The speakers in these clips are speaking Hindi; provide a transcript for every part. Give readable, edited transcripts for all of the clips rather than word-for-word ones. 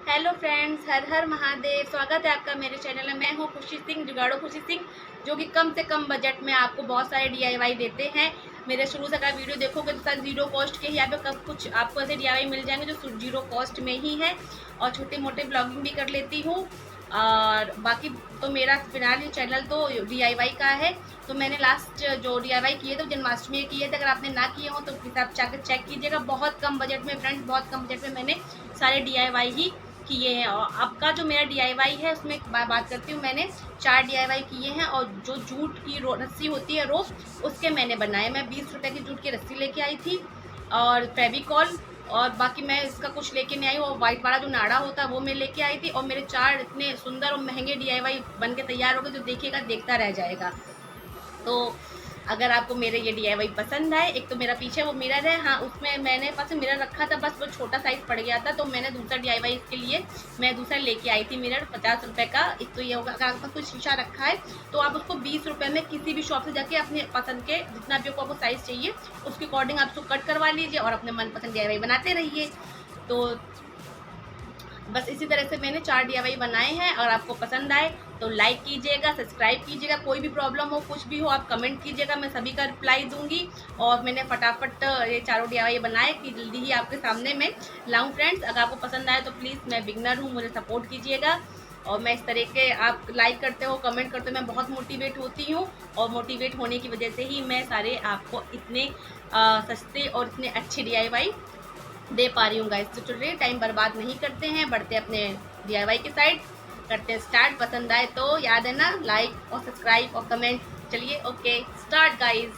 हेलो फ्रेंड्स, हर हर महादेव। स्वागत है आपका मेरे चैनल में। मैं हूँ खुशी सिंह, जुगाड़ो खुशी सिंह, जो कि कम से कम बजट में आपको बहुत सारे डीआईवाई देते हैं। मेरे शुरू से अगर वीडियो देखोगे तो शायद जीरो कॉस्ट के ही यहाँ पे कुछ आपको ऐसे डीआईवाई मिल जाएंगे जो जीरो कॉस्ट में ही है। और छोटे मोटे ब्लॉगिंग भी कर लेती हूँ। और बाकी तो मेरा फिलहाल ये चैनल तो डीआईवाई का है। तो मैंने लास्ट जो डीआईवाई किए थे जन्माष्टमी किए थे। अगर आपने ना किए हो तो प्लीज़ आप जाकर चेक कीजिएगा। बहुत कम बजट में फ्रेंड्स, बहुत कम बजट में मैंने सारे डीआईवाई ही किए हैं। और आपका जो मेरा डीआईवाई है उसमें बात करती हूँ। मैंने 4 डीआईवाई किए हैं। और जो जूट की रस्सी होती है रोप, उसके मैंने बनाए। मैं 20 रुपये की जूट की रस्सी लेके आई थी और फेविकॉल, और बाकी मैं इसका कुछ लेके नहीं आई। वो वाइट वाला जो नाड़ा होता है वो मैं लेके आई थी। और मेरे 4 इतने सुंदर और महंगे डीआईवाई बन के तैयार हो गए, जो देखेगा देखता रह जाएगा। तो अगर आपको मेरे ये डीआईवाई पसंद आए, एक तो मेरा पीछे वो मिरर है, हाँ उसमें मैंने पास मिरर रखा था, बस वो छोटा साइज़ पड़ गया था, तो मैंने दूसरा डीआईवाई इसके लिए मैं दूसरा लेके आई थी मिरर 50 रुपये का। एक तो ये होगा, अगर आपके पास कोई शीशा रखा है तो आप उसको 20 रुपये में किसी भी शॉप से जाके अपने पसंद के जितना भी आपको साइज़ चाहिए उसके अकॉर्डिंग आप उसको कट करवा लीजिए और अपने मनपसंद डीआईवाई बनाते रहिए। तो बस इसी तरह से मैंने 4 डीआईवाई बनाए हैं। और आपको पसंद आए तो लाइक कीजिएगा, सब्सक्राइब कीजिएगा। कोई भी प्रॉब्लम हो, कुछ भी हो, आप कमेंट कीजिएगा, मैं सभी का रिप्लाई दूंगी। और मैंने फटाफट ये चारों डीआईवाई बनाए कि जल्दी ही आपके सामने मैं लाऊं फ्रेंड्स। अगर आपको पसंद आए तो प्लीज़, मैं बिगनर हूँ, मुझे सपोर्ट कीजिएगा। और मैं इस तरह के, आप लाइक करते हो, कमेंट करते हो, मैं बहुत मोटिवेट होती हूँ। और मोटिवेट होने की वजह से ही मैं सारे आपको इतने सस्ते और इतने अच्छे डीआईवाई दे पा रही हूँ गाइस। तो चलिए टाइम बर्बाद नहीं करते हैं, बढ़ते अपने डीआईवाई की साइड, करते हैं स्टार्ट। पसंद आए तो याद है ना, लाइक और सब्सक्राइब और कमेंट। चलिए ओके, स्टार्ट गाइस।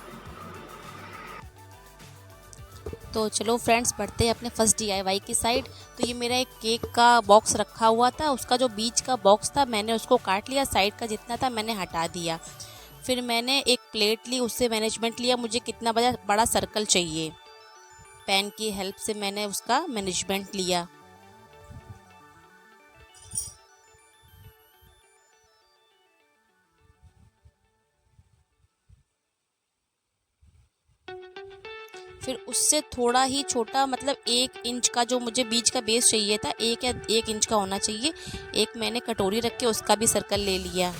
तो चलो फ्रेंड्स, बढ़ते हैं अपने फर्स्ट डीआईवाई की साइड। तो ये मेरा एक केक का बॉक्स रखा हुआ था, उसका जो बीच का बॉक्स था मैंने उसको काट लिया, साइड का जितना था मैंने हटा दिया। फिर मैंने एक प्लेट ली, उससे मैनेजमेंट लिया मुझे कितना बड़ा बड़ा सर्कल चाहिए। पेन की हेल्प से मैंने उसका मैनेजमेंट लिया। फिर उससे थोड़ा ही छोटा, मतलब 1 इंच का जो मुझे बीच का बेस चाहिए था, 1 या 1 इंच का होना चाहिए, एक मैंने कटोरी रख के उसका भी सर्कल ले लिया।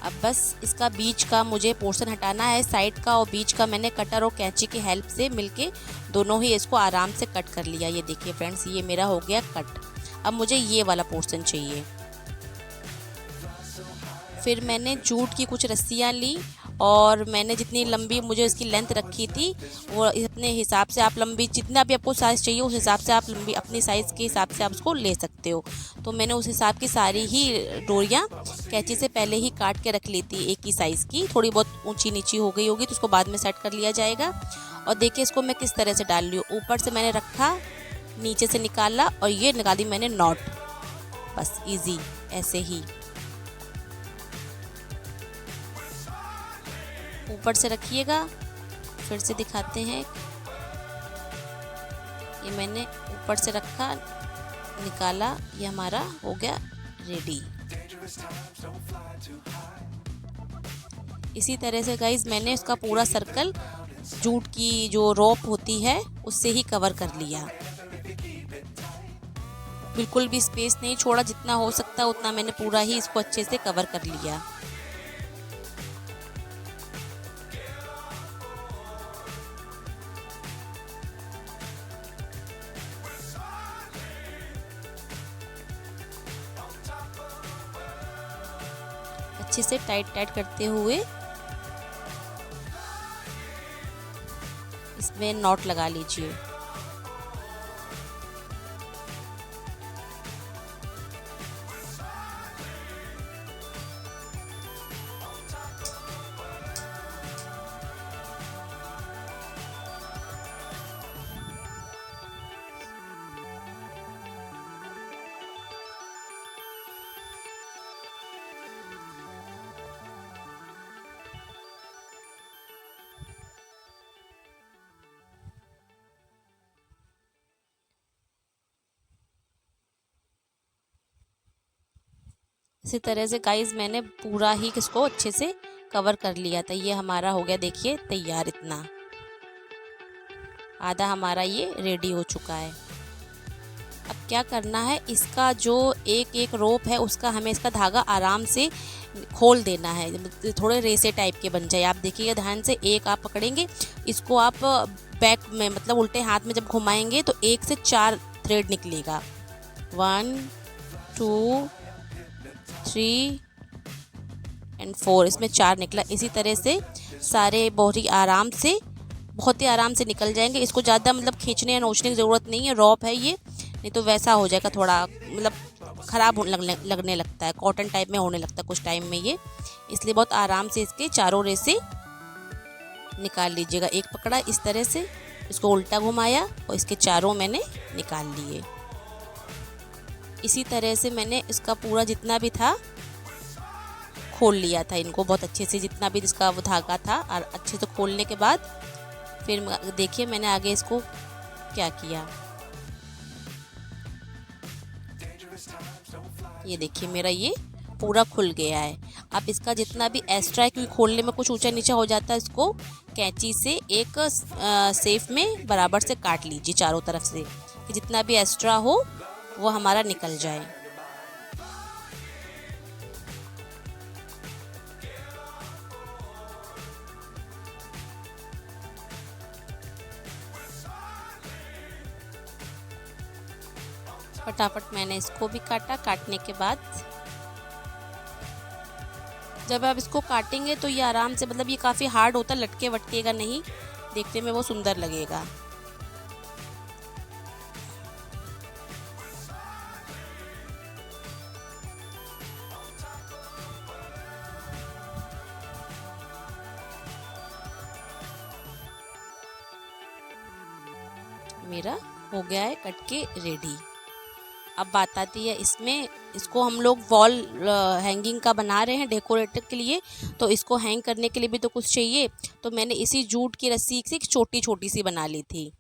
अब बस इसका बीच का मुझे पोर्शन हटाना है, साइड का और बीच का मैंने कटर और कैंची की हेल्प से मिलके दोनों ही इसको आराम से कट कर लिया। ये देखिए फ्रेंड्स, ये मेरा हो गया कट। अब मुझे ये वाला पोर्शन चाहिए। फिर मैंने जूट की कुछ रस्सियाँ ली और मैंने जितनी लंबी मुझे इसकी लेंथ रखी थी वो अपने हिसाब से, आप लंबी जितना भी आपको साइज़ चाहिए उस हिसाब से आप लंबी अपनी साइज़ के हिसाब से आप उसको ले सकते हो। तो मैंने उस हिसाब की सारी ही डोरियाँ कैंची से पहले ही काट के रख ली थी, एक ही साइज़ की। थोड़ी बहुत ऊंची नीची हो गई होगी तो उसको बाद में सेट कर लिया जाएगा। और देखिए इसको मैं किस तरह से डाल रही हूँ, ऊपर से मैंने रखा, नीचे से निकाला और ये निकाली मैंने नॉट। बस ईजी ऐसे ही ऊपर से रखिएगा। फिर से दिखाते हैं, ये मैंने ऊपर से रखा, निकाला, ये हमारा हो गया रेडी। इसी तरह से गाइज मैंने इसका पूरा सर्कल जूट की जो रोप होती है उससे ही कवर कर लिया। बिल्कुल भी स्पेस नहीं छोड़ा, जितना हो सकता उतना मैंने पूरा ही इसको अच्छे से कवर कर लिया। अच्छे से टाइट टाइट करते हुए इसमें नॉट लगा लीजिए। इसी तरह से गाइस मैंने पूरा ही इसको अच्छे से कवर कर लिया था। ये हमारा हो गया, देखिए तैयार इतना। आधा हमारा ये रेडी हो चुका है। अब क्या करना है, इसका जो एक एक रोप है उसका हमें इसका धागा आराम से खोल देना है, थोड़े रेसे टाइप के बन जाए। आप देखिएगा ध्यान से, एक आप पकड़ेंगे, इसको आप बैक में मतलब उल्टे हाथ में जब घुमाएंगे तो 1 से 4 थ्रेड निकलेगा। 1 2 3 एंड 4, इसमें 4 निकला। इसी तरह से सारे बहुत ही आराम से निकल जाएंगे। इसको ज़्यादा मतलब खींचने या नोचने की ज़रूरत नहीं है, रॉप है ये, नहीं तो वैसा हो जाएगा, थोड़ा मतलब ख़राब लगने लगता है, कॉटन टाइप में होने लगता है कुछ टाइम में ये। इसलिए बहुत आराम से इसके चारों रेसे निकाल लीजिएगा। एक पकड़ा इस तरह से, इसको उल्टा घुमाया और इसके चारों मैंने निकाल लिए। इसी तरह से मैंने इसका पूरा जितना भी था खोल लिया था इनको बहुत अच्छे से, जितना भी इसका वो धागा था। और अच्छे से खोलने के बाद फिर देखिए मैंने आगे इसको क्या किया। ये देखिए मेरा ये पूरा खुल गया है। अब इसका जितना भी एक्स्ट्रा है, क्योंकि खोलने में कुछ ऊंचा नीचा हो जाता है, इसको कैंची से एक सेफ में बराबर से काट लीजिए चारों तरफ से, कि जितना भी एक्स्ट्रा हो वो हमारा निकल जाए। फटाफट मैंने इसको भी काटा। काटने के बाद जब आप इसको काटेंगे तो ये आराम से, मतलब ये काफ़ी हार्ड होता है, लटके वटकेगा नहीं, देखने में वो सुंदर लगेगा। मेरा हो गया है कट के रेडी। अब बात आती है इसमें, इसको हम लोग वॉल हैंगिंग का बना रहे हैं डेकोरेटर के लिए, तो इसको हैंग करने के लिए भी तो कुछ चाहिए। तो मैंने इसी जूट की रस्सी से छोटी छोटी सी बना ली थी।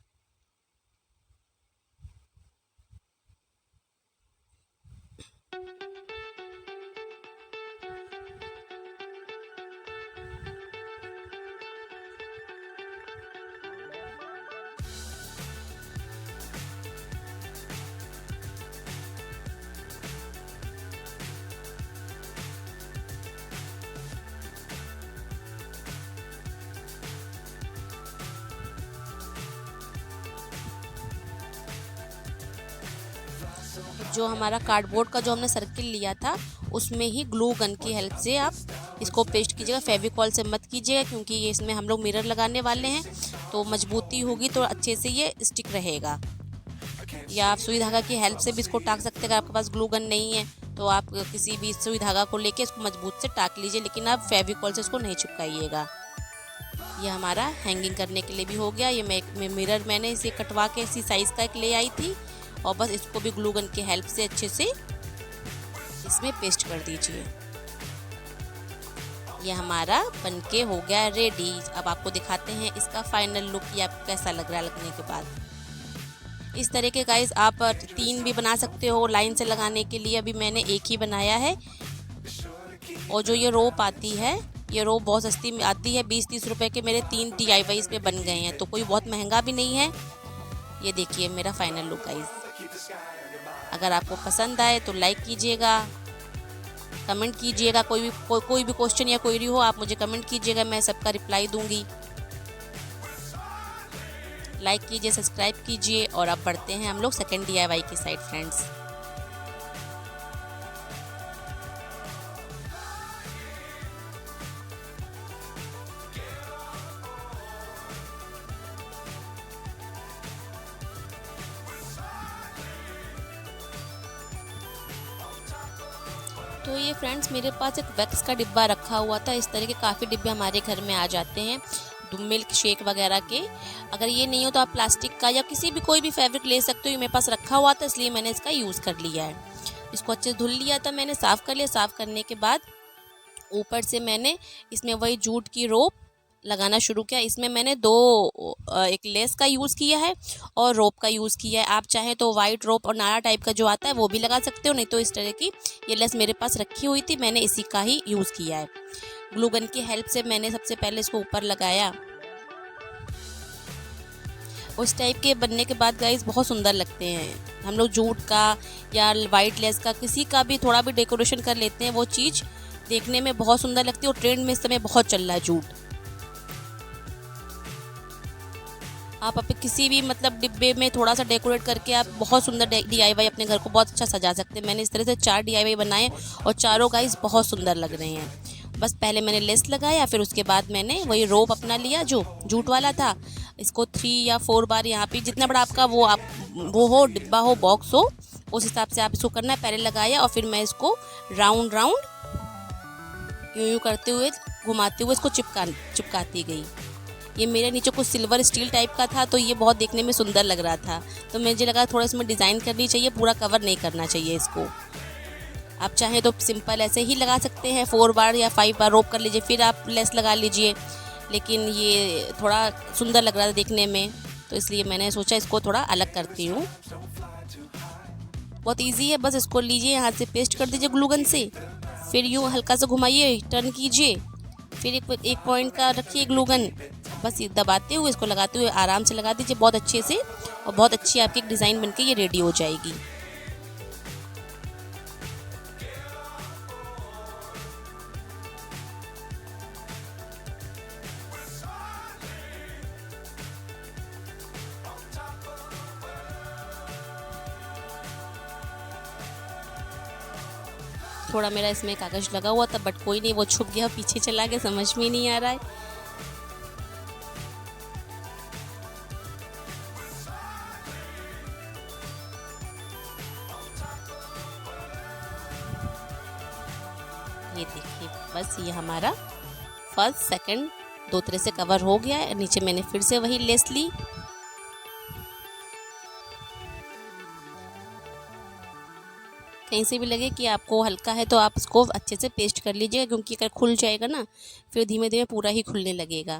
जो हमारा कार्डबोर्ड का जो हमने सर्किल लिया था उसमें ही ग्लू गन की हेल्प से आप इसको पेस्ट कीजिएगा। फेविकॉल से मत कीजिएगा, क्योंकि ये इसमें हम लोग मिरर लगाने वाले हैं, तो मजबूती होगी तो अच्छे से ये स्टिक रहेगा। या आप सुई धागा की हेल्प से भी इसको टाक सकते हैं। अगर आपके पास ग्लू गन नहीं है तो आप किसी भी सुई धागा को लेके इसको मजबूत से टाक लीजिए, लेकिन आप फेविकॉल से इसको नहीं चिपकाइएगा। ये हमारा हैंगिंग करने के लिए भी हो गया। ये मिरर मैंने इसे कटवा के इसी साइज़ का एक ले आई थी, और बस इसको भी ग्लू गन की हेल्प से अच्छे से इसमें पेस्ट कर दीजिए। ये हमारा बनके हो गया रेडी। अब आपको दिखाते हैं इसका फाइनल लुक, ये आपको कैसा लग रहा है लगने के बाद। इस तरह के गाइस आप 3 भी बना सकते हो लाइन से लगाने के लिए। अभी मैंने एक ही बनाया है। और जो ये रोप आती है, ये रोप बहुत सस्ती में आती है, 20-30 रुपए के मेरे 3 DIY इस पे बन गए हैं, तो कोई बहुत महंगा भी नहीं है। ये देखिए मेरा फाइनल लुक गाइस। अगर आपको पसंद आए तो लाइक कीजिएगा, कमेंट कीजिएगा। कोई भी क्वेश्चन या क्वेरी हो आप मुझे कमेंट कीजिएगा, मैं सबका रिप्लाई दूंगी। लाइक कीजिए, सब्सक्राइब कीजिए। और अब बढ़ते हैं हम लोग सेकंड DIY की साइड फ्रेंड्स। तो ये फ्रेंड्स मेरे पास एक वैक्स का डिब्बा रखा हुआ था। इस तरह के काफ़ी डिब्बे हमारे घर में आ जाते हैं मिल्क शेक वगैरह के। अगर ये नहीं हो तो आप प्लास्टिक का या किसी भी कोई भी फैब्रिक ले सकते हो। ये मेरे पास रखा हुआ था, इसलिए मैंने इसका यूज़ कर लिया है। इसको अच्छे से धुल लिया था मैंने, साफ़ कर लिया। साफ़ करने के बाद ऊपर से मैंने इसमें वही जूट की रोप लगाना शुरू किया। इसमें मैंने एक लेस का यूज़ किया है और रोप का यूज़ किया है। आप चाहें तो वाइट रोप और नारा टाइप का जो आता है वो भी लगा सकते हो, नहीं तो इस तरह की ये लेस मेरे पास रखी हुई थी, मैंने इसी का ही यूज़ किया है। ग्लू गन की हेल्प से मैंने सबसे पहले इसको ऊपर लगाया। उस टाइप के बनने के बाद गाइस बहुत सुंदर लगते हैं। हम लोग जूट का या वाइट लेस का किसी का भी थोड़ा भी डेकोरेशन कर लेते हैं, वो चीज़ देखने में बहुत सुंदर लगती है। और ट्रेंड में इस समय बहुत चल रहा है जूट। आप किसी भी मतलब डिब्बे में थोड़ा सा डेकोरेट करके आप बहुत सुंदर DIY अपने घर को बहुत अच्छा सजा सकते हैं। मैंने इस तरह से 4 DIY बनाए और चारों गाइस बहुत सुंदर लग रहे हैं। बस पहले मैंने लेस लगाया, फिर उसके बाद मैंने वही रोप अपना लिया जो जूट वाला था। इसको 3 या 4 बार यहाँ पे जितना बड़ा आपका वो हो, डिब्बा हो, बॉक्स हो, उस हिसाब से आप इसको करना है। पहले लगाया और फिर मैं इसको राउंड यूं करते हुए घुमाते हुए इसको चिपकाती गई। ये मेरे नीचे कुछ सिल्वर स्टील टाइप का था, तो ये बहुत देखने में सुंदर लग रहा था, तो मुझे लगा थोड़ा इसमें डिज़ाइन करनी चाहिए, पूरा कवर नहीं करना चाहिए इसको। आप चाहें तो सिंपल ऐसे ही लगा सकते हैं, 4 बार या 5 बार रोप कर लीजिए, फिर आप लेस लगा लीजिए। लेकिन ये थोड़ा सुंदर लग रहा था देखने में, तो इसलिए मैंने सोचा इसको थोड़ा अलग करती हूँ। बहुत इजी है, बस इसको लीजिए, यहाँ से पेस्ट कर दीजिए ग्लू गन से, फिर यूँ हल्का सा घुमाइए, टर्न कीजिए, फिर एक पॉइंट का रखिए ग्लू गन, बस दबाते हुए इसको लगाते हुए आराम से लगा दीजिए बहुत अच्छे से, और बहुत अच्छी आपकी एक डिज़ाइन बनके ये रेडी हो जाएगी। थोड़ा मेरा इसमें कागज लगा हुआ था, बट कोई नहीं, वो छुप गया, पीछे चला गया, समझ में नहीं आ रहा है। ये देखिए, बस ये हमारा फर्स्ट सेकंड 2 तरह से कवर हो गया है। नीचे मैंने फिर से वही लेस ली, कहीं से भी लगे कि आपको हल्का है तो आप इसको अच्छे से पेस्ट कर लीजिएगा, क्योंकि अगर खुल जाएगा ना फिर धीमे धीमे पूरा ही खुलने लगेगा।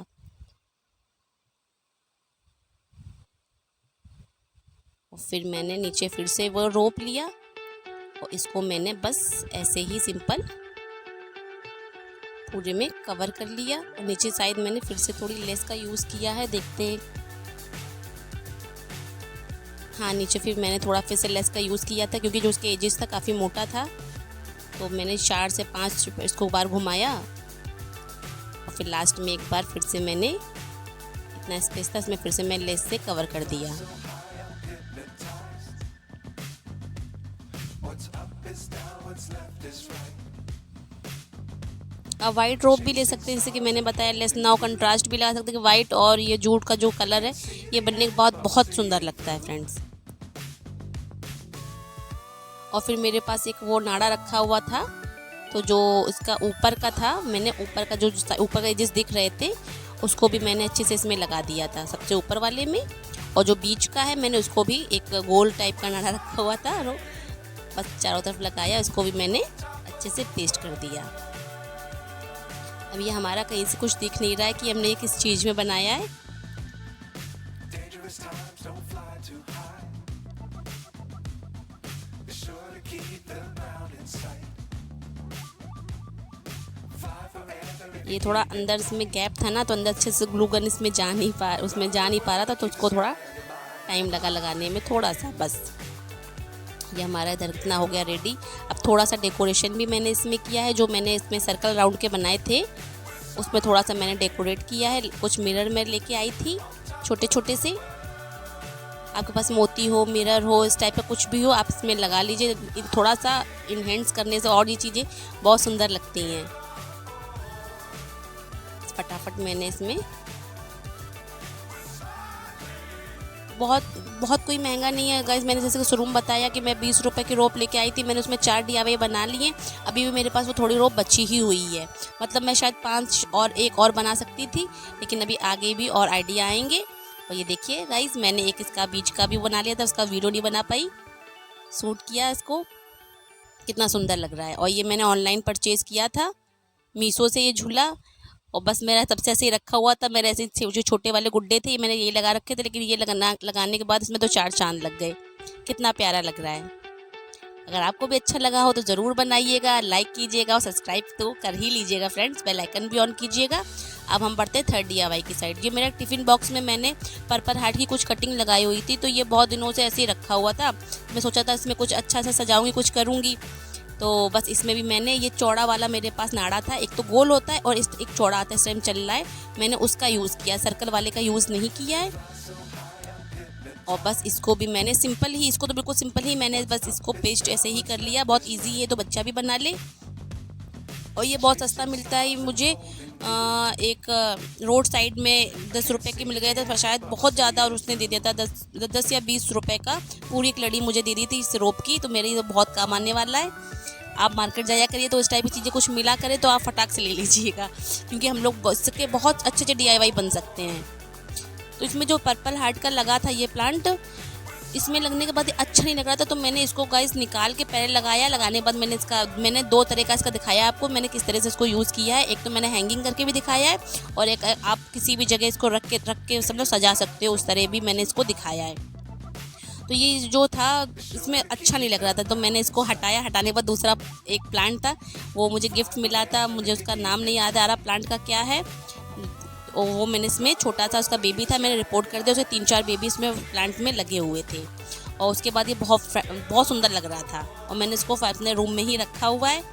और फिर मैंने नीचे फिर से वो रोप लिया और इसको मैंने बस ऐसे ही सिंपल पूरे में कवर कर लिया। और नीचे साइड मैंने फिर से थोड़ी लेस का यूज़ किया है, देखते हैं। हाँ, नीचे फिर मैंने थोड़ा फिर से लेस का यूज़ किया था, क्योंकि जो उसके एजेस था काफ़ी मोटा था, तो मैंने 4 से 5 इसको बार घुमाया और फिर लास्ट में एक बार फिर से मैंने इतना स्पेस था, इसमें फिर से मैं लेस से कवर कर दिया। आप वाइट रोप भी ले सकते हैं, जैसे कि मैंने बताया, लेस ना हो, कंट्रास्ट भी लगा सकते हैं कि वाइट और ये जूट का जो कलर है ये बनने के बाद बहुत सुंदर लगता है फ्रेंड्स। और फिर मेरे पास एक वो नाड़ा रखा हुआ था, तो जो इसका ऊपर का था, मैंने ऊपर का जो ऊपर का एजेस दिख रहे थे उसको भी मैंने अच्छे से इसमें लगा दिया था, सबसे ऊपर वाले में। और जो बीच का है मैंने उसको भी एक गोल टाइप का नाड़ा रखा हुआ था, और बस चारों तरफ लगाया, उसको भी मैंने अच्छे से पेस्ट कर दिया। अब ये हमारा कहीं से कुछ दिख नहीं रहा है कि हमने ये किस चीज़ में बनाया है। ये थोड़ा अंदर इसमें गैप था ना, तो अंदर अच्छे से ग्लू गन इसमें उसमें जा नहीं पा रहा था, तो उसको थोड़ा टाइम लगा लगाने में थोड़ा सा। बस ये हमारा इधर इतना हो गया रेडी। अब थोड़ा सा डेकोरेशन भी मैंने इसमें किया है, जो मैंने इसमें सर्कल राउंड के बनाए थे उसमें थोड़ा सा मैंने डेकोरेट किया है। कुछ मिरर मैं लेके आई थी छोटे छोटे से, आपके पास मोती हो, मिरर हो, इस टाइप का कुछ भी हो आप इसमें लगा लीजिए। थोड़ा सा इनहेंस करने से और ये चीज़ें बहुत सुंदर लगती हैं। फटाफट मैंने इसमें बहुत कोई महंगा नहीं है गाइस। मैंने जैसे कि शुरू में बताया कि मैं 20 रुपए की रोप लेके आई थी, मैंने उसमें 4 DIY बना लिए। अभी भी मेरे पास वो थोड़ी रोप बची ही हुई है, मतलब मैं शायद 5 और एक और बना सकती थी, लेकिन अभी आगे भी और आइडिया आएंगे। और ये देखिए गाइस, मैंने एक इसका बीच का भी बना लिया था, उसका वीडियो नहीं बना पाई, शूट किया इसको, कितना सुंदर लग रहा है। और ये मैंने ऑनलाइन परचेज़ किया था मीशो से ये झूला, और बस मेरा तब से ऐसे ही रखा हुआ था। मेरे ऐसे जो छोटे वाले गुड्डे थे मैंने ये लगा रखे थे, लेकिन ये लगाने के बाद इसमें तो 4 चांद लग गए। कितना प्यारा लग रहा है। अगर आपको भी अच्छा लगा हो तो ज़रूर बनाइएगा, लाइक कीजिएगा और सब्सक्राइब तो कर ही लीजिएगा फ्रेंड्स, बेल आइकन भी ऑन कीजिएगा। अब हम बढ़ते हैं थर्ड DIY की साइड। ये मेरा टिफ़िन बॉक्स में मैंने पर्पल हार्ट की कुछ कटिंग लगाई हुई थी, तो ये बहुत दिनों से ऐसे ही रखा हुआ था। मैं सोचा था इसमें कुछ अच्छा सा सजाऊँगी, कुछ करूँगी, तो बस इसमें भी मैंने ये चौड़ा वाला मेरे पास नाड़ा था, एक तो गोल होता है और एक चौड़ा आता है, इस टाइम चल रहा है, मैंने उसका यूज़ किया, सर्कल वाले का यूज़ नहीं किया है। और बस इसको भी मैंने सिंपल ही, इसको तो बिल्कुल सिंपल ही मैंने बस इसको पेस्ट ऐसे ही कर लिया। बहुत इजी है, तो बच्चा भी बना ले। और ये बहुत सस्ता मिलता है मुझे, एक रोड साइड में 10 रुपये की मिल गया था शायद, बहुत ज़्यादा, और उसने दे दिया था 10 या 20 रुपये का पूरी एक लड़ी मुझे दे दी थी इस रोप की, तो मेरे तो बहुत काम आने वाला है। आप मार्केट जाया करिए तो इस टाइप की चीज़ें कुछ मिला करें तो आप फटाक से ले लीजिएगा, क्योंकि हम लोग इसके बहुत अच्छे अच्छे DIY बन सकते हैं। तो इसमें जो पर्पल हार्ट का लगा था ये प्लांट, इसमें लगने के बाद अच्छा नहीं लग रहा था, तो मैंने इसको गाइस निकाल के पहले लगाया। लगाने के बाद मैंने 2 तरह का इसका दिखाया आपको, मैंने किस तरह से इसको यूज़ किया है। एक तो मैंने हैंगिंग करके भी दिखाया है, और एक आप किसी भी जगह इसको रख के सब लोग सजा सकते हो, उस तरह भी मैंने इसको दिखाया है। तो ये जो था इसमें अच्छा नहीं लग रहा था, तो मैंने इसको हटाया। हटाने के बाद दूसरा एक प्लांट था, वो मुझे गिफ्ट मिला था, मुझे उसका नाम नहीं याद आ रहा प्लांट का क्या है, और वो मैंने इसमें छोटा सा उसका बेबी था, मैंने रिपोर्ट कर दिया, उसके 3-4 बेबी इसमें प्लांट में लगे हुए थे। और उसके बाद ये बहुत सुंदर लग रहा था, और मैंने इसको अपने रूम में ही रखा हुआ है।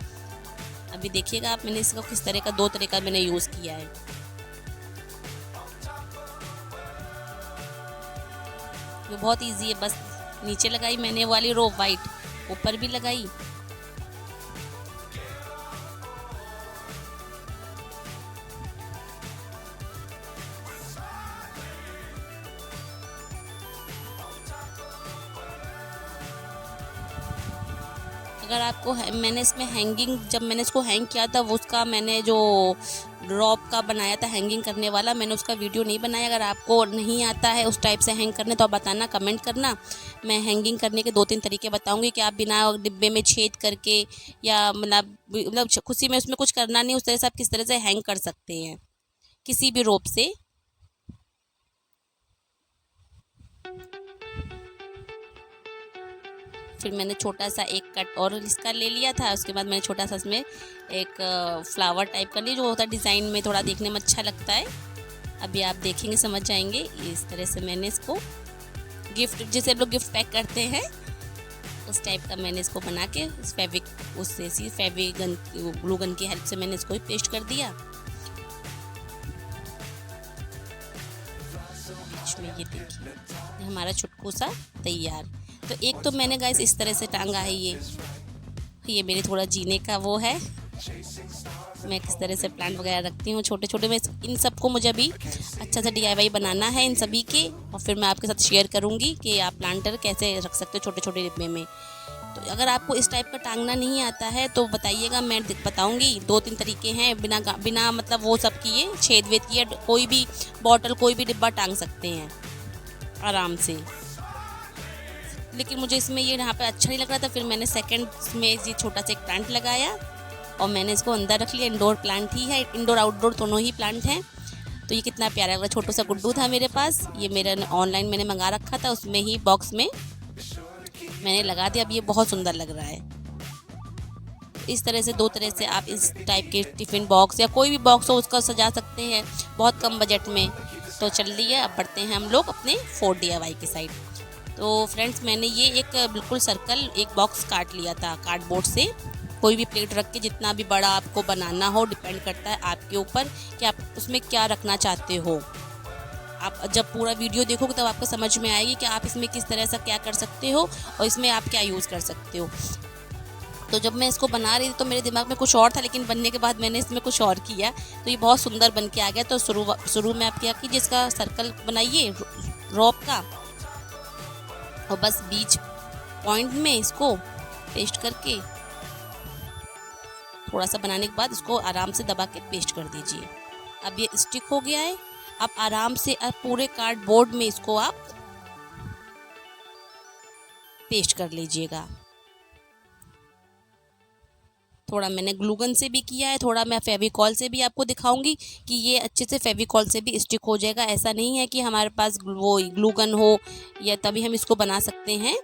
अभी देखिएगा आप, मैंने इसको किस तरह का 2 तरह का मैंने यूज़ किया है। ये बहुत इजी है, बस नीचे लगाई मैंने वाली रो वाइट, ऊपर भी लगाई। अगर आपको मैंने इसमें हैंगिंग, जब मैंने इसको हैंग किया था वो उसका मैंने जो ड्रॉप का बनाया था हैंगिंग करने वाला, मैंने उसका वीडियो नहीं बनाया। अगर आपको नहीं आता है उस टाइप से हैंग करने तो आप बताना, कमेंट करना। मैं हैंगिंग करने के 2-3 तरीके बताऊंगी कि आप बिना डिब्बे में छेद करके, या मतलब खुशी में उसमें कुछ करना नहीं, उस तरह से आप किस तरह से हैंग कर सकते हैं किसी भी रोप से। फिर मैंने छोटा सा एक कट और इसका ले लिया था, उसके बाद मैंने छोटा सा इसमें एक फ्लावर टाइप का लिया, जो होता है डिज़ाइन में थोड़ा देखने में अच्छा लगता है। अभी आप देखेंगे समझ जाएंगे। इस तरह से मैंने इसको गिफ्ट, जिसे हम लोग गिफ्ट पैक करते हैं उस टाइप का मैंने इसको बना के फेविगन ग्लू गन की हेल्प से मैंने इसको पेस्ट कर दिया बीच में। ये देखिए हमारा चुटकू सा तैयार। तो एक तो मैंने गाइस इस तरह से टांगा है, ये मेरे थोड़ा जीने का वो है, मैं किस तरह से प्लांट वगैरह रखती हूँ छोटे छोटे। मैं इन सबको मुझे अभी अच्छा सा DIY बनाना है इन सभी के, और फिर मैं आपके साथ शेयर करूँगी कि आप प्लांटर कैसे रख सकते हो छोटे छोटे डिब्बे में। तो अगर आपको इस टाइप का टांगना नहीं आता है तो बताइएगा, मैं बताऊँगी। 2-3 तरीके हैं, बिना मतलब वो सब किए छेद वेद किए, कोई भी बॉटल कोई भी डिब्बा टांग सकते हैं आराम से। लेकिन मुझे इसमें ये यहाँ पे अच्छा नहीं लग रहा था, फिर मैंने सेकंड में ये छोटा सा एक प्लांट लगाया और मैंने इसको अंदर रख लिया। इंडोर प्लांट ही है, इंडोर आउटडोर दोनों ही प्लांट हैं। तो ये कितना प्यारा लग रहा है, छोटा सा गुड्डू था मेरे पास, ये मेरा ऑनलाइन मैंने मंगा रखा था, उसमें ही बॉक्स में मैंने लगा दिया। अब ये बहुत सुंदर लग रहा है। इस तरह से 2 तरह से आप इस टाइप के टिफ़िन बॉक्स या कोई भी बॉक्स हो उसका सजा सकते हैं बहुत कम बजट में। तो चलिए अब बढ़ते हैं हम लोग अपने 4 DIY की साइड। तो फ्रेंड्स मैंने ये एक बिल्कुल सर्कल एक बॉक्स काट लिया था कार्डबोर्ड से। कोई भी प्लेट रख के जितना भी बड़ा आपको बनाना हो, डिपेंड करता है आपके ऊपर कि आप उसमें क्या रखना चाहते हो। आप जब पूरा वीडियो देखोगे तब आपको समझ में आएगी कि आप इसमें किस तरह से क्या कर सकते हो और इसमें आप क्या यूज़ कर सकते हो। तो जब मैं इसको बना रही थी तो मेरे दिमाग में कुछ और था, लेकिन बनने के बाद मैंने इसमें कुछ और किया, तो ये बहुत सुंदर बन के आ गया। तो शुरू में आप क्या कीजिए, इसका सर्कल बनाइए रोप का, और बस बीच पॉइंट में इसको पेस्ट करके थोड़ा सा बनाने के बाद इसको आराम से दबा के पेस्ट कर दीजिए। अब ये स्टिक हो गया है। आप आराम से पूरे कार्डबोर्ड में इसको आप पेस्ट कर लीजिएगा। थोड़ा मैंने ग्लूगन से भी किया है, थोड़ा मैं फेविकॉल से भी आपको दिखाऊंगी कि ये अच्छे से फेविकॉल से भी स्टिक हो जाएगा। ऐसा नहीं है कि हमारे पास वो ग्लूगन हो या तभी हम इसको बना सकते हैं।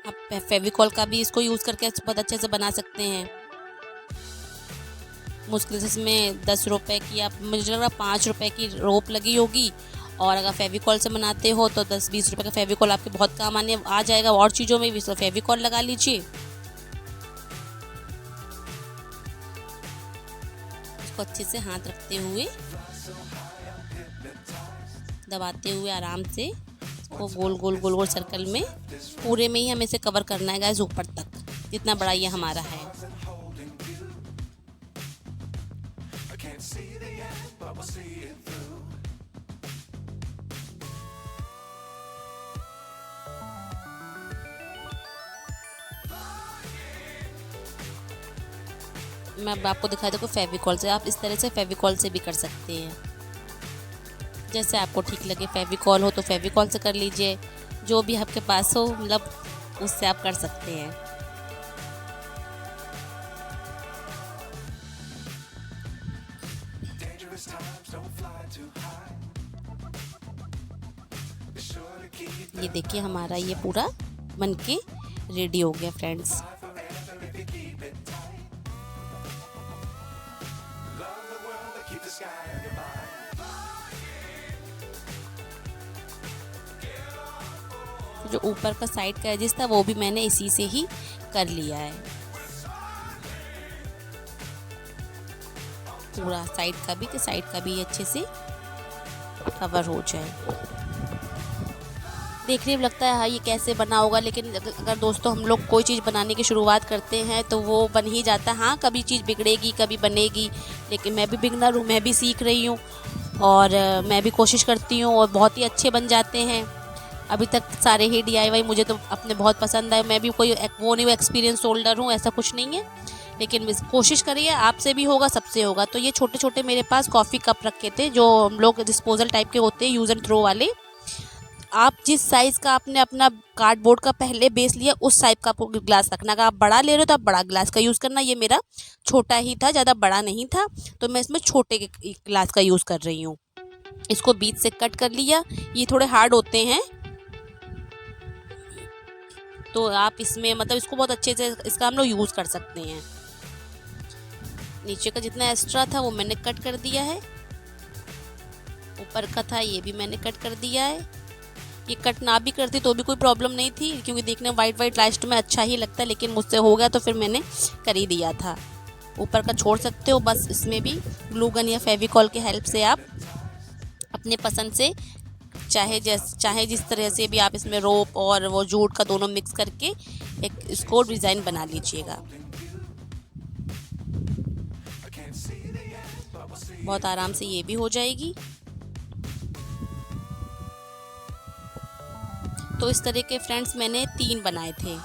आप फेविकॉल का भी इसको यूज़ करके बहुत अच्छे से बना सकते हैं। मुश्किल से इसमें 10 रुपए की, आप मुझे लग रहा 5 रुपए की रोप लगी होगी, और अगर फेविकॉल से बनाते हो तो 10-20 रुपए का फेविकॉल आपके बहुत काम आ जाएगा। और चीज़ों में भी फेविकॉल लगा लीजिए। इसको अच्छे से हाथ रखते हुए, दबाते हुए आराम से वो गोल गोल गोल गोल सर्कल में पूरे में ही हमें इसे कवर करना है गाइस, ऊपर तक जितना बड़ा ये हमारा है। मैं अब आपको दिखा दूँ फेविकॉल से, आप इस तरह से फेविकॉल से भी कर सकते हैं। जैसे आपको ठीक लगे, फेविकॉल हो तो फेविकॉल से कर लीजिए, जो भी आपके पास हो मतलब उससे आप कर सकते हैं। ये देखिए हमारा ये पूरा बनके रेडी हो गया फ्रेंड्स। जो ऊपर का साइड का एजिस था वो भी मैंने इसी से ही कर लिया है, पूरा साइड का भी, कि साइड का भी अच्छे से कवर हो जाए। देखने में लगता है हाँ ये कैसे बना होगा, लेकिन अगर दोस्तों हम लोग कोई चीज़ बनाने की शुरुआत करते हैं तो वो बन ही जाता है। हाँ कभी चीज़ बिगड़ेगी, कभी बनेगी, लेकिन मैं भी बिगनर हूँ, मैं भी सीख रही हूँ और मैं भी कोशिश करती हूँ और बहुत ही अच्छे बन जाते हैं। अभी तक सारे ही DIY मुझे तो अपने बहुत पसंद आए। मैं भी कोई वो नहीं एक्सपीरियंस होल्डर हूँ, ऐसा कुछ नहीं है, लेकिन कोशिश करिए, आपसे भी होगा, सबसे होगा। तो ये छोटे छोटे मेरे पास कॉफ़ी कप रखे थे, जो हम लोग डिस्पोजल टाइप के होते हैं, यूज़ एंड थ्रो वाले। आप जिस साइज़ का आपने अपना कार्डबोर्ड का पहले बेस लिया उस टाइप का आपको ग्लास रखना। अगर आप बड़ा ले रहे हो तो आप बड़ा ग्लास का यूज़ करना। ये मेरा छोटा ही था, ज़्यादा बड़ा नहीं था, तो मैं इसमें छोटे ग्लास का यूज़ कर रही हूँ। इसको बीच से कट कर लिया। ये थोड़े हार्ड होते हैं, तो आप इसमें मतलब इसको बहुत अच्छे से इसका हम लोग यूज़ कर सकते हैं। नीचे का जितना एक्स्ट्रा था वो मैंने कट कर दिया है, ऊपर का था ये भी मैंने कट कर दिया है। ये कट ना भी करती तो भी कोई प्रॉब्लम नहीं थी, क्योंकि देखने में वाइट वाइट लास्ट में अच्छा ही लगता है, लेकिन मुझसे हो गया तो फिर मैंने कर ही दिया था। ऊपर का छोड़ सकते हो, बस इसमें भी ग्लू गन या फेविकॉल की हेल्प से आप अपने पसंद से चाहे जिस तरह से भी आप इसमें रोप और वो जूट का दोनों मिक्स करके एक इसको डिज़ाइन बना लीजिएगा। बहुत आराम से ये भी हो जाएगी। तो इस तरह के फ्रेंड्स मैंने 3 बनाए थे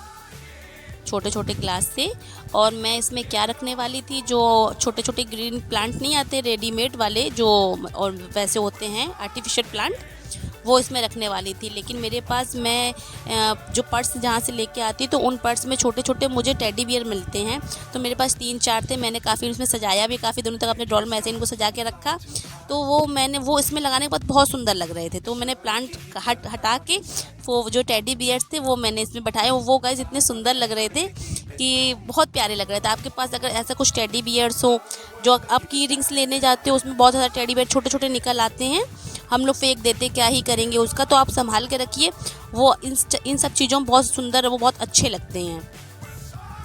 छोटे छोटे ग्लास से। और मैं इसमें क्या रखने वाली थी, जो छोटे छोटे ग्रीन प्लांट नहीं आते रेडीमेड वाले, जो और वैसे होते हैं आर्टिफिशियल प्लांट, वो इसमें रखने वाली थी। लेकिन मेरे पास मैं जो पर्स जहाँ से लेके आती तो उन पर्स में छोटे छोटे मुझे टेडी बियर मिलते हैं, तो मेरे पास 3-4 थे। मैंने काफ़ी उसमें सजाया भी, काफ़ी दिनों तक अपने ड्रॉर में ऐसे इनको सजा के रखा। तो वो इसमें लगाने के बाद बहुत सुंदर लग रहे थे, तो मैंने प्लांट हटा के वो जो टेडी बियर्स थे वो मैंने इसमें बैठाए। वो गाइस इतने सुंदर लग रहे थे कि बहुत प्यारे लग रहे थे। आपके पास अगर ऐसा कुछ टेडी बियर्स हो, जो आप की रिंग्स लेने जाते हो उसमें बहुत ज़्यादा टेडी बियर छोटे छोटे निकल आते हैं, हम लोग फेंक देते, क्या ही करेंगे उसका, तो आप संभाल के रखिए। वो इन सब चीज़ों में बहुत सुंदर, वो बहुत अच्छे लगते हैं।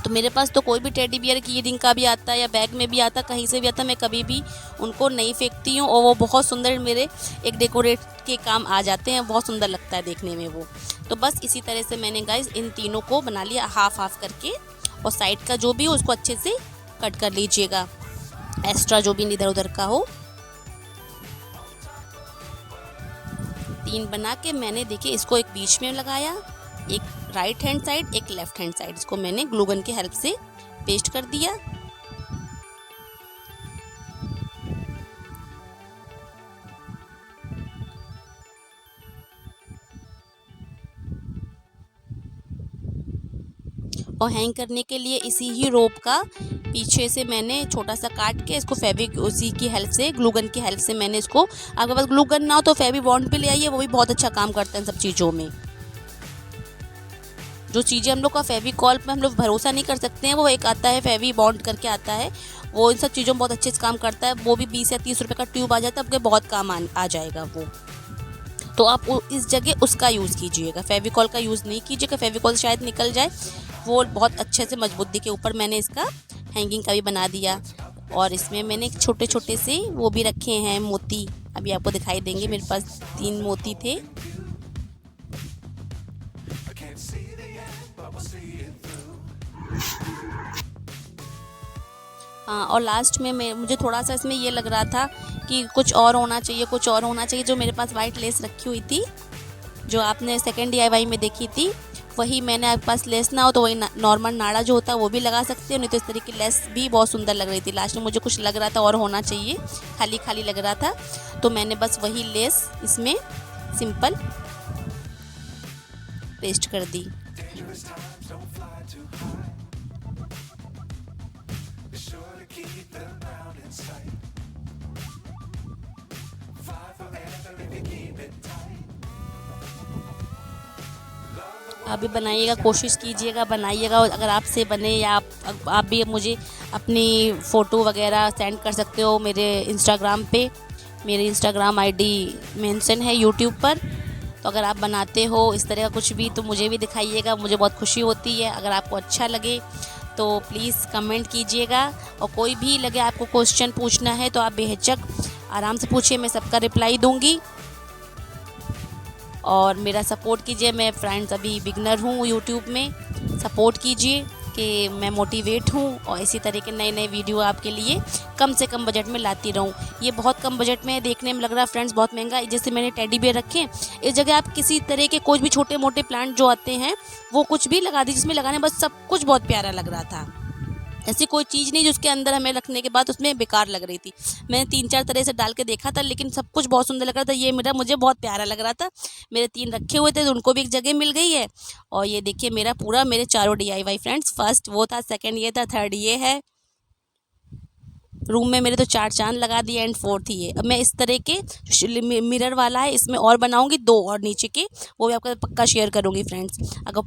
तो मेरे पास तो कोई भी टेडी बियर की रिंग का भी आता है या बैग में भी आता, कहीं से भी आता, मैं कभी भी उनको नहीं फेंकती हूँ, और वो बहुत सुंदर मेरे एक डेकोरेट के काम आ जाते हैं। बहुत सुंदर लगता है देखने में वो। तो बस इसी तरह से मैंने गाइस इन तीनों को बना लिया हाफ हाफ करके, और साइड का जो भी हो उसको अच्छे से कट कर लीजिएगा, एक्स्ट्रा जो भी इधर उधर का हो। 3 बना के मैंने देखिए इसको एक बीच में लगाया, एक राइट हैंड साइड, एक लेफ्ट हैंड साइड, इसको मैंने ग्लू गन की हेल्प से पेस्ट कर दिया। और हैंग करने के लिए इसी ही रोप का पीछे से मैंने छोटा सा काट के इसको फेविक उसी की हेल्प से, ग्लू गन की हेल्प से मैंने इसको, आपके पास ग्लू गन ना हो तो फेवी बॉन्ड पे ले आइए, वो भी बहुत अच्छा काम करता है इन सब चीज़ों में। जो चीज़ें हम लोग का फेविकॉल पे हम लोग भरोसा नहीं कर सकते हैं, वो एक आता है फेवी बॉन्ड करके आता है, वो इन सब चीज़ों में बहुत अच्छे से काम करता है। वो भी 20 या 30 रुपये का ट्यूब आ जाता है, आपके बहुत काम आ जाएगा वो। तो आप इस जगह उसका यूज़ कीजिएगा, फेविकॉल का यूज़ नहीं कीजिएगा, फेविकॉल शायद निकल जाए। वो बहुत अच्छे से मजबूत दिखे। ऊपर मैंने इसका हैंगिंग का भी बना दिया और इसमें मैंने छोटे छोटे से वो भी रखे हैं मोती, अभी आपको दिखाई देंगे। मेरे पास 3 मोती थे। हाँ, और लास्ट में मुझे थोड़ा सा इसमें ये लग रहा था कि कुछ और होना चाहिए, कुछ और होना चाहिए। जो मेरे पास वाइट लेस रखी हुई थी, जो आपने सेकेंड DIY में देखी थी, वही मैंने आपके पास लेस ना हो तो वही नॉर्मल नाड़ा जो होता है वो भी लगा सकते हो, नहीं तो इस तरह की लेस भी बहुत सुंदर लग रही थी। लास्ट में मुझे कुछ लग रहा था और होना चाहिए, खाली खाली लग रहा था, तो मैंने बस वही लेस इसमें सिंपल पेस्ट कर दी। आप भी बनाइएगा, कोशिश कीजिएगा, बनाइएगा। और अगर आपसे बने या आप भी मुझे अपनी फ़ोटो वगैरह सेंड कर सकते हो मेरे इंस्टाग्राम पे। मेरी इंस्टाग्राम ID मेंशन है यूट्यूब पर। तो अगर आप बनाते हो इस तरह का कुछ भी तो मुझे भी दिखाइएगा, मुझे बहुत खुशी होती है। अगर आपको अच्छा लगे तो प्लीज़ कमेंट कीजिएगा, और कोई भी लगे आपको क्वेश्चन पूछना है तो आप बेहिचक आराम से पूछिए, मैं सबका रिप्लाई दूँगी। और मेरा सपोर्ट कीजिए, मैं फ्रेंड्स अभी बिगनर हूँ यूट्यूब में, सपोर्ट कीजिए कि मैं मोटिवेट हूँ और इसी तरह के नए नए वीडियो आपके लिए कम से कम बजट में लाती रहूँ। ये बहुत कम बजट में देखने में लग रहा है फ्रेंड्स, बहुत महंगा। जैसे मैंने टेडी बियर रखे, इस जगह आप किसी तरह के कोई भी छोटे मोटे प्लांट जो आते हैं वो कुछ भी लगा दी, जिसमें लगाने बस सब कुछ बहुत प्यारा लग रहा था। ऐसी कोई चीज़ नहीं जिसके अंदर हमें रखने के बाद उसमें बेकार लग रही थी। मैंने 3-4 तरह से डाल के देखा था, लेकिन सब कुछ बहुत सुंदर लग रहा था। ये मुझे बहुत प्यारा लग रहा था। मेरे 3 रखे हुए थे तो उनको भी एक जगह मिल गई है। और ये देखिए मेरे चारों DIY फ्रेंड्स, फर्स्ट वो था, सेकंड ये था, थर्ड ये है। रूम में मेरे तो 4 चांद लगा दिए एंड 4th ये। अब मैं इस तरह के मिरर वाला है, इसमें और बनाऊंगी 2 और नीचे के, वो भी आपको पक्का शेयर करूंगी फ्रेंड्स। अगर